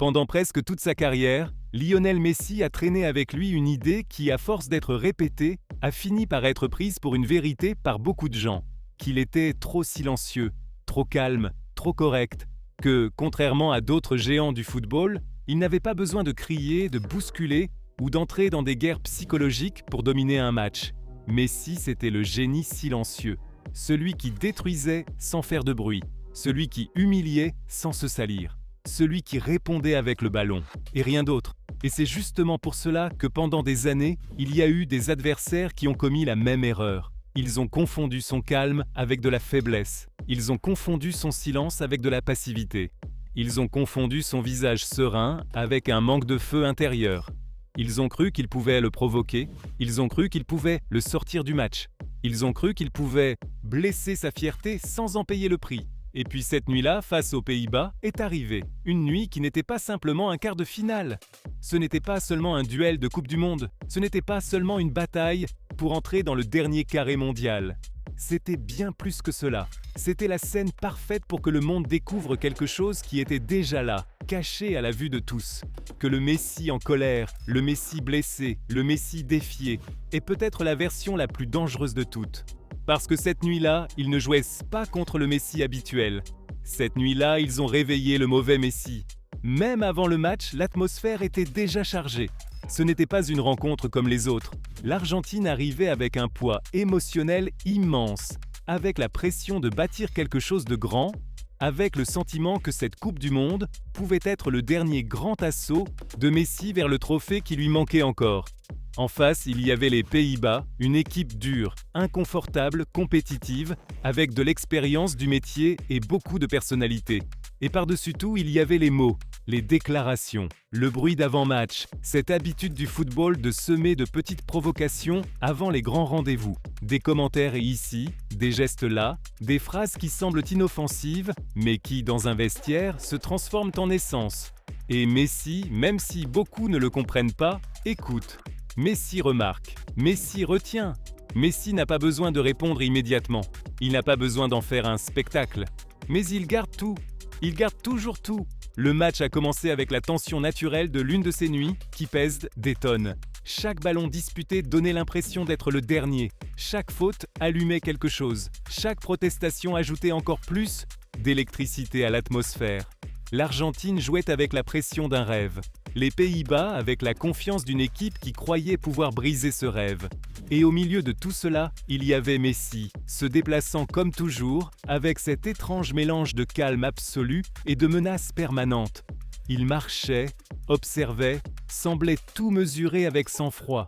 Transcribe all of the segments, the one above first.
Pendant presque toute sa carrière, Lionel Messi a traîné avec lui une idée qui, à force d'être répétée, a fini par être prise pour une vérité par beaucoup de gens. Qu'il était trop silencieux, trop calme, trop correct, que, contrairement à d'autres géants du football, il n'avait pas besoin de crier, de bousculer ou d'entrer dans des guerres psychologiques pour dominer un match. Messi, c'était le génie silencieux, celui qui détruisait sans faire de bruit, celui qui humiliait sans se salir, celui qui répondait avec le ballon, et rien d'autre. Et c'est justement pour cela que pendant des années, il y a eu des adversaires qui ont commis la même erreur. Ils ont confondu son calme avec de la faiblesse. Ils ont confondu son silence avec de la passivité. Ils ont confondu son visage serein avec un manque de feu intérieur. Ils ont cru qu'ils pouvaient le provoquer. Ils ont cru qu'ils pouvaient le sortir du match. Ils ont cru qu'ils pouvaient blesser sa fierté sans en payer le prix. Et puis cette nuit-là, face aux Pays-Bas, est arrivée. Une nuit qui n'était pas simplement un quart de finale. Ce n'était pas seulement un duel de Coupe du Monde. Ce n'était pas seulement une bataille pour entrer dans le dernier carré mondial. C'était bien plus que cela. C'était la scène parfaite pour que le monde découvre quelque chose qui était déjà là, caché à la vue de tous. Que le Messi en colère, le Messi blessé, le Messi défié, est peut-être la version la plus dangereuse de toutes. Parce que cette nuit-là, ils ne jouaient pas contre le Messi habituel. Cette nuit-là, ils ont réveillé le mauvais Messi. Même avant le match, l'atmosphère était déjà chargée. Ce n'était pas une rencontre comme les autres. L'Argentine arrivait avec un poids émotionnel immense, avec la pression de bâtir quelque chose de grand, avec le sentiment que cette Coupe du Monde pouvait être le dernier grand assaut de Messi vers le trophée qui lui manquait encore. En face, il y avait les Pays-Bas, une équipe dure, inconfortable, compétitive, avec de l'expérience du métier et beaucoup de personnalité. Et par-dessus tout, il y avait les mots, les déclarations, le bruit d'avant-match, cette habitude du football de semer de petites provocations avant les grands rendez-vous. Des commentaires ici, des gestes là, des phrases qui semblent inoffensives, mais qui, dans un vestiaire, se transforment en essence. Et Messi, même si beaucoup ne le comprennent pas, écoute. Messi remarque, Messi retient. Messi n'a pas besoin de répondre immédiatement. Il n'a pas besoin d'en faire un spectacle. Mais il garde tout. Il garde toujours tout. Le match a commencé avec la tension naturelle de l'une de ces nuits qui pèsent des tonnes. Chaque ballon disputé donnait l'impression d'être le dernier. Chaque faute allumait quelque chose. Chaque protestation ajoutait encore plus d'électricité à l'atmosphère. L'Argentine jouait avec la pression d'un rêve. Les Pays-Bas avec la confiance d'une équipe qui croyait pouvoir briser ce rêve. Et au milieu de tout cela, il y avait Messi, se déplaçant comme toujours, avec cet étrange mélange de calme absolu et de menace permanente. Il marchait, observait, semblait tout mesurer avec sang-froid.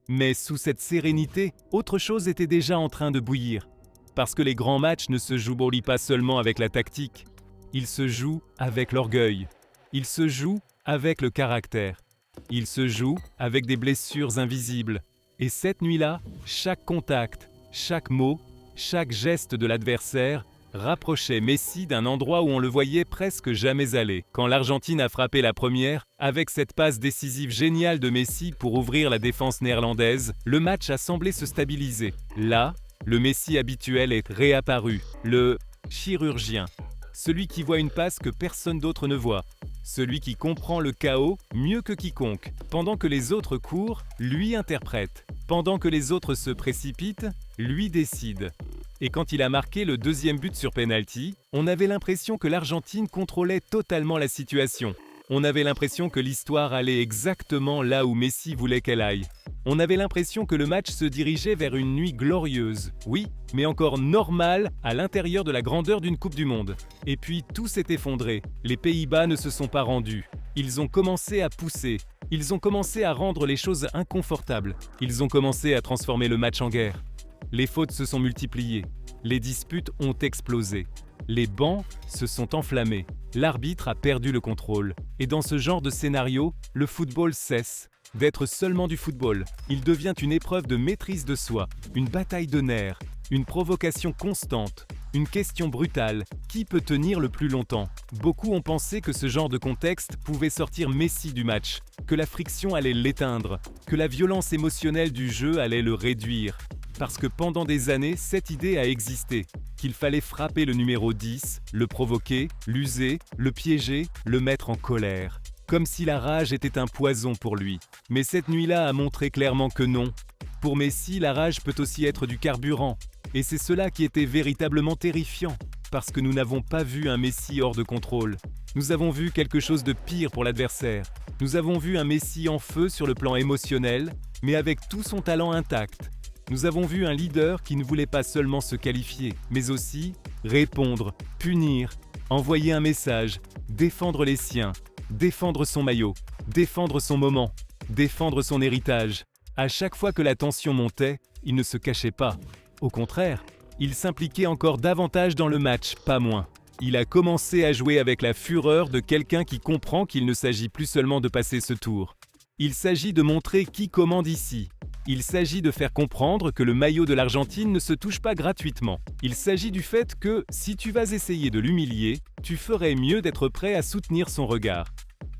Mais sous cette sérénité, autre chose était déjà en train de bouillir. Parce que les grands matchs ne se jouent pas seulement avec la tactique. Ils se jouent avec l'orgueil. Ils se jouent avec le caractère. Ils se jouent avec des blessures invisibles. Et cette nuit-là, chaque contact, chaque mot, chaque geste de l'adversaire rapprochait Messi d'un endroit où on le voyait presque jamais aller. Quand l'Argentine a frappé la première, avec cette passe décisive géniale de Messi pour ouvrir la défense néerlandaise, le match a semblé se stabiliser. Là, le Messi habituel est réapparu, le chirurgien. Celui qui voit une passe que personne d'autre ne voit. Celui qui comprend le chaos mieux que quiconque. Pendant que les autres courent, lui interprète. Pendant que les autres se précipitent, lui décide. Et quand il a marqué le deuxième but sur penalty, on avait l'impression que l'Argentine contrôlait totalement la situation. On avait l'impression que l'histoire allait exactement là où Messi voulait qu'elle aille. On avait l'impression que le match se dirigeait vers une nuit glorieuse. Oui, mais encore normale à l'intérieur de la grandeur d'une Coupe du Monde. Et puis tout s'est effondré. Les Pays-Bas ne se sont pas rendus. Ils ont commencé à pousser. Ils ont commencé à rendre les choses inconfortables. Ils ont commencé à transformer le match en guerre. Les fautes se sont multipliées. Les disputes ont explosé. Les bancs se sont enflammés. L'arbitre a perdu le contrôle. Et dans ce genre de scénario, le football cesse d'être seulement du football. Il devient une épreuve de maîtrise de soi, une bataille de nerfs, une provocation constante, une question brutale. Qui peut tenir le plus longtemps? Beaucoup ont pensé que ce genre de contexte pouvait sortir Messi du match, que la friction allait l'éteindre, que la violence émotionnelle du jeu allait le réduire. Parce que pendant des années, cette idée a existé, qu'il fallait frapper le numéro 10, le provoquer, l'user, le piéger, le mettre en colère. comme si la rage était un poison pour lui. Mais cette nuit-là a montré clairement que non. Pour Messi, la rage peut aussi être du carburant. Et c'est cela qui était véritablement terrifiant, parce que nous n'avons pas vu un Messi hors de contrôle. Nous avons vu quelque chose de pire pour l'adversaire. Nous avons vu un Messi en feu sur le plan émotionnel, mais avec tout son talent intact. Nous avons vu un leader qui ne voulait pas seulement se qualifier, mais aussi répondre, punir, envoyer un message, défendre les siens, défendre son maillot, défendre son moment, défendre son héritage. À chaque fois que la tension montait, il ne se cachait pas. Au contraire, il s'impliquait encore davantage dans le match, pas moins. Il a commencé à jouer avec la fureur de quelqu'un qui comprend qu'il ne s'agit plus seulement de passer ce tour. Il s'agit de montrer qui commande ici. Il s'agit de faire comprendre que le maillot de l'Argentine ne se touche pas gratuitement. Il s'agit du fait que, si tu vas essayer de l'humilier, tu ferais mieux d'être prêt à soutenir son regard.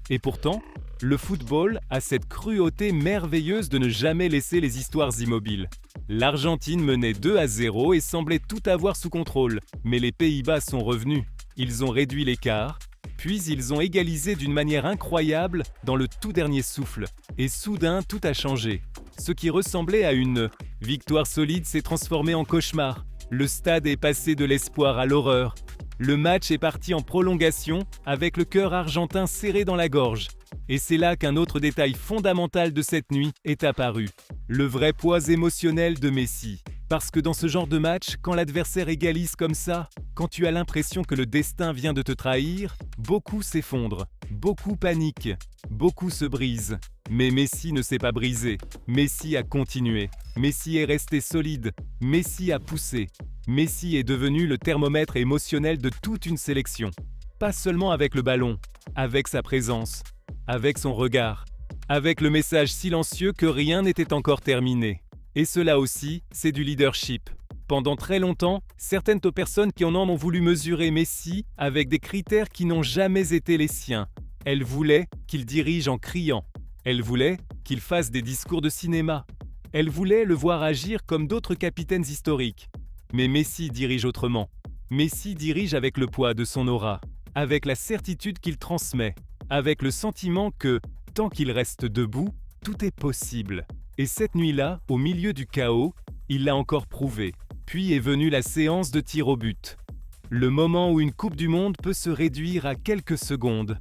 Et pourtant, le football a cette cruauté merveilleuse de ne jamais laisser les histoires immobiles. L'Argentine menait 2-0 et semblait tout avoir sous contrôle, mais les Pays-Bas sont revenus. Ils ont réduit l'écart, puis ils ont égalisé d'une manière incroyable dans le tout dernier souffle. Et soudain, tout a changé. Ce qui ressemblait à une victoire solide s'est transformé en cauchemar. Le stade est passé de l'espoir à l'horreur. Le match est parti en prolongation avec le cœur argentin serré dans la gorge. Et c'est là qu'un autre détail fondamental de cette nuit est apparu. Le vrai poids émotionnel de Messi. Parce que dans ce genre de match, quand l'adversaire égalise comme ça, quand tu as l'impression que le destin vient de te trahir, beaucoup s'effondrent, beaucoup paniquent, beaucoup se brisent. Mais Messi ne s'est pas brisé. Messi a continué. Messi est resté solide. Messi a poussé. Messi est devenu le thermomètre émotionnel de toute une sélection. Pas seulement avec le ballon, avec sa présence, avec son regard, avec le message silencieux que rien n'était encore terminé. Et cela aussi, c'est du leadership. Pendant très longtemps, certaines personnes qui en ont voulu mesurer Messi avec des critères qui n'ont jamais été les siens. Elles voulaient qu'il dirige en criant. Elles voulaient qu'il fasse des discours de cinéma. Elles voulaient le voir agir comme d'autres capitaines historiques. Mais Messi dirige autrement. Messi dirige avec le poids de son aura, avec la certitude qu'il transmet, avec le sentiment que, tant qu'il reste debout, tout est possible. Et cette nuit-là, au milieu du chaos, il l'a encore prouvé. Puis est venue la séance de tir au but. Le moment où une Coupe du Monde peut se réduire à quelques secondes.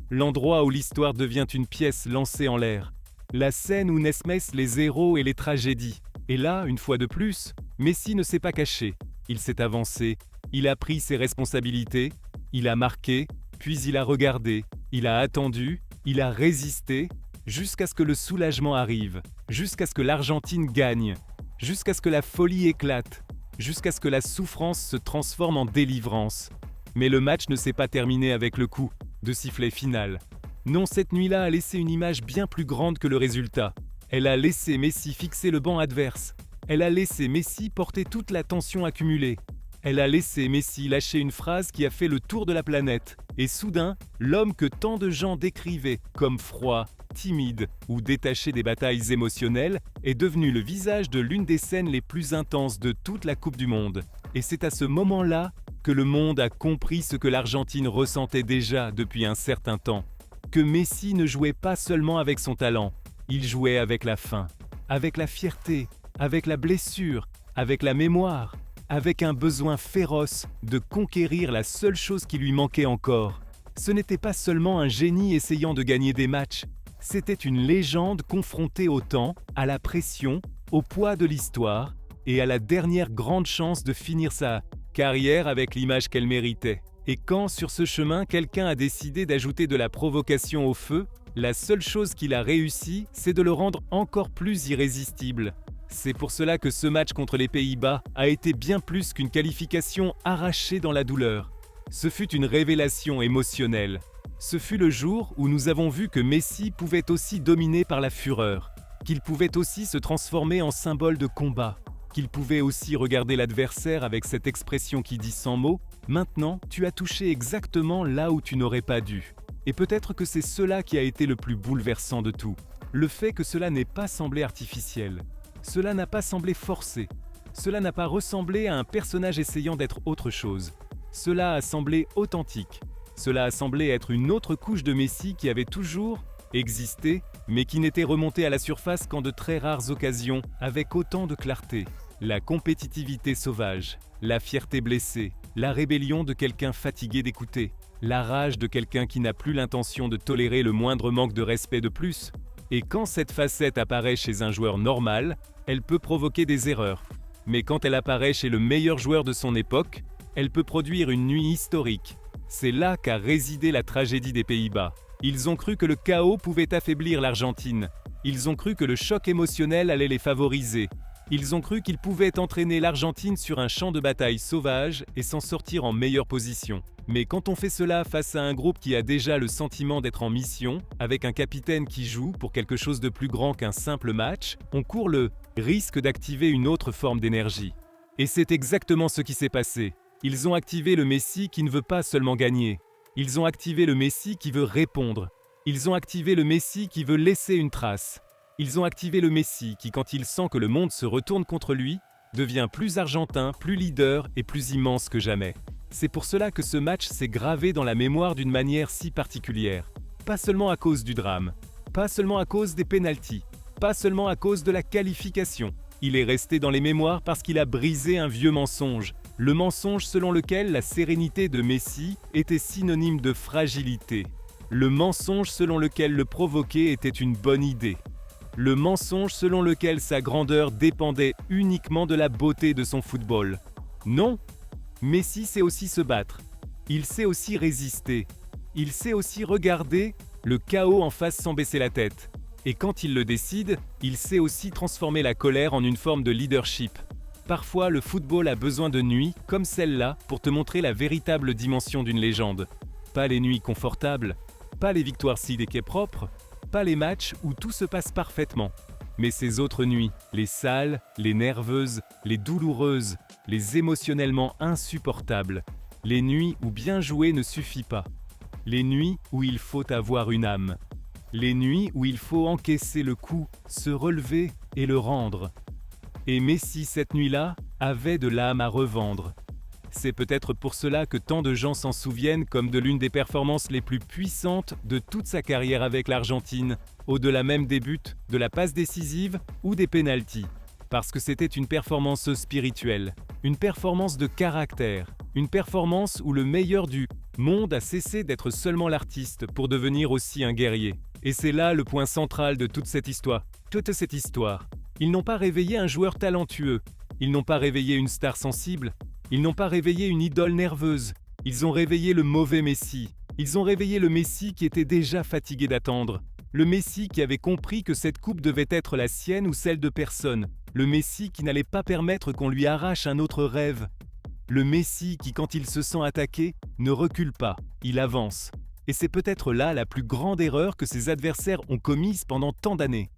L'endroit où l'histoire devient une pièce lancée en l'air. La scène où naissent les héros et les tragédies. Et là, une fois de plus, Messi ne s'est pas caché. Il s'est avancé, il a pris ses responsabilités, il a marqué, puis il a regardé, il a attendu, il a résisté, jusqu'à ce que le soulagement arrive, jusqu'à ce que l'Argentine gagne, jusqu'à ce que la folie éclate, jusqu'à ce que la souffrance se transforme en délivrance. Mais le match ne s'est pas terminé avec le coup de sifflet final. Non, cette nuit-là a laissé une image bien plus grande que le résultat. Elle a laissé Messi fixer le banc adverse. Elle a laissé Messi porter toute la tension accumulée. Elle a laissé Messi lâcher une phrase qui a fait le tour de la planète. Et soudain, l'homme que tant de gens décrivaient comme froid, timide ou détaché des batailles émotionnelles est devenu le visage de l'une des scènes les plus intenses de toute la Coupe du Monde. Et c'est à ce moment-là que le monde a compris ce que l'Argentine ressentait déjà depuis un certain temps. Que Messi ne jouait pas seulement avec son talent, il jouait avec la faim, avec la fierté, avec la blessure, avec la mémoire, avec un besoin féroce de conquérir la seule chose qui lui manquait encore. Ce n'était pas seulement un génie essayant de gagner des matchs, c'était une légende confrontée au temps, à la pression, au poids de l'histoire et à la dernière grande chance de finir sa carrière avec l'image qu'elle méritait. Et quand, sur ce chemin, quelqu'un a décidé d'ajouter de la provocation au feu, la seule chose qu'il a réussi, c'est de le rendre encore plus irrésistible. C'est pour cela que ce match contre les Pays-Bas a été bien plus qu'une qualification arrachée dans la douleur. Ce fut une révélation émotionnelle. Ce fut le jour où nous avons vu que Messi pouvait aussi dominer par la fureur, qu'il pouvait aussi se transformer en symbole de combat, qu'il pouvait aussi regarder l'adversaire avec cette expression qui dit sans mots « Maintenant, tu as touché exactement là où tu n'aurais pas dû ». Et peut-être que c'est cela qui a été le plus bouleversant de tout. Le fait que cela n'ait pas semblé artificiel. Cela n'a pas semblé forcé. Cela n'a pas ressemblé à un personnage essayant d'être autre chose. Cela a semblé authentique. Cela a semblé être une autre couche de Messi qui avait toujours existé, mais qui n'était remontée à la surface qu'en de très rares occasions, avec autant de clarté. La compétitivité sauvage, la fierté blessée, la rébellion de quelqu'un fatigué d'écouter, la rage de quelqu'un qui n'a plus l'intention de tolérer le moindre manque de respect de plus. Et quand cette facette apparaît chez un joueur normal, elle peut provoquer des erreurs. Mais quand elle apparaît chez le meilleur joueur de son époque, elle peut produire une nuit historique. C'est là qu'a résidé la tragédie des Pays-Bas. Ils ont cru que le chaos pouvait affaiblir l'Argentine. Ils ont cru que le choc émotionnel allait les favoriser. Ils ont cru qu'ils pouvaient entraîner l'Argentine sur un champ de bataille sauvage et s'en sortir en meilleure position. Mais quand on fait cela face à un groupe qui a déjà le sentiment d'être en mission, avec un capitaine qui joue pour quelque chose de plus grand qu'un simple match, on court le risque d'activer une autre forme d'énergie. Et c'est exactement ce qui s'est passé. Ils ont activé le Messi qui ne veut pas seulement gagner. Ils ont activé le Messi qui veut répondre. Ils ont activé le Messi qui veut laisser une trace. Ils ont activé le Messi qui, quand il sent que le monde se retourne contre lui, devient plus argentin, plus leader et plus immense que jamais. C'est pour cela que ce match s'est gravé dans la mémoire d'une manière si particulière. Pas seulement à cause du drame, pas seulement à cause des pénaltys, pas seulement à cause de la qualification. Il est resté dans les mémoires parce qu'il a brisé un vieux mensonge. Le mensonge selon lequel la sérénité de Messi était synonyme de fragilité. Le mensonge selon lequel le provoquer était une bonne idée. Le mensonge selon lequel sa grandeur dépendait uniquement de la beauté de son football. Non, Messi sait aussi se battre. Il sait aussi résister. Il sait aussi regarder le chaos en face sans baisser la tête. Et quand il le décide, il sait aussi transformer la colère en une forme de leadership. Parfois, le football a besoin de nuits comme celle-là pour te montrer la véritable dimension d'une légende. Pas les nuits confortables, pas les victoires si propres, pas les matchs où tout se passe parfaitement. Mais ces autres nuits, les sales, les nerveuses, les douloureuses, les émotionnellement insupportables, les nuits où bien jouer ne suffit pas, les nuits où il faut avoir une âme, les nuits où il faut encaisser le coup, se relever et le rendre. Et Messi, cette nuit-là, avait de l'âme à revendre. C'est peut-être pour cela que tant de gens s'en souviennent comme de l'une des performances les plus puissantes de toute sa carrière avec l'Argentine, au-delà même des buts, de la passe décisive ou des pénaltys. Parce que c'était une performance spirituelle, une performance de caractère, une performance où le meilleur du monde a cessé d'être seulement l'artiste pour devenir aussi un guerrier. Et c'est là le point central de toute cette histoire. Toute cette histoire. Ils n'ont pas réveillé un joueur talentueux, ils n'ont pas réveillé une star sensible, ils n'ont pas réveillé une idole nerveuse, ils ont réveillé le mauvais Messi. Ils ont réveillé le Messi qui était déjà fatigué d'attendre. Le Messi qui avait compris que cette coupe devait être la sienne ou celle de personne. Le Messi qui n'allait pas permettre qu'on lui arrache un autre rêve. Le Messi qui, quand il se sent attaqué, ne recule pas, il avance. Et c'est peut-être là la plus grande erreur que ses adversaires ont commise pendant tant d'années.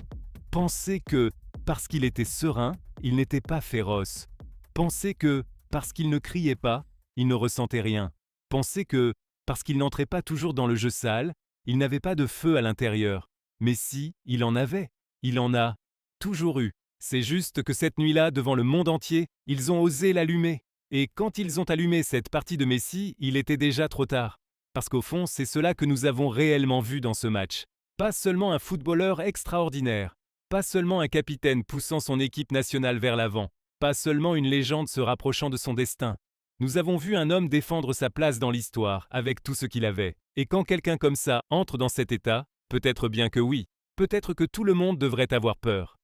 Penser que, parce qu'il était serein, il n'était pas féroce. Penser que, parce qu'il ne criait pas, il ne ressentait rien. Penser que, parce qu'il n'entrait pas toujours dans le jeu sale, il n'avait pas de feu à l'intérieur. Mais si, il en avait. Il en a toujours eu. C'est juste que cette nuit-là, devant le monde entier, ils ont osé l'allumer. Et quand ils ont allumé cette partie de Messi, il était déjà trop tard. Parce qu'au fond, c'est cela que nous avons réellement vu dans ce match. Pas seulement un footballeur extraordinaire, pas seulement un capitaine poussant son équipe nationale vers l'avant, pas seulement une légende se rapprochant de son destin. Nous avons vu un homme défendre sa place dans l'histoire, avec tout ce qu'il avait. Et quand quelqu'un comme ça entre dans cet état, peut-être bien que oui, peut-être que tout le monde devrait avoir peur.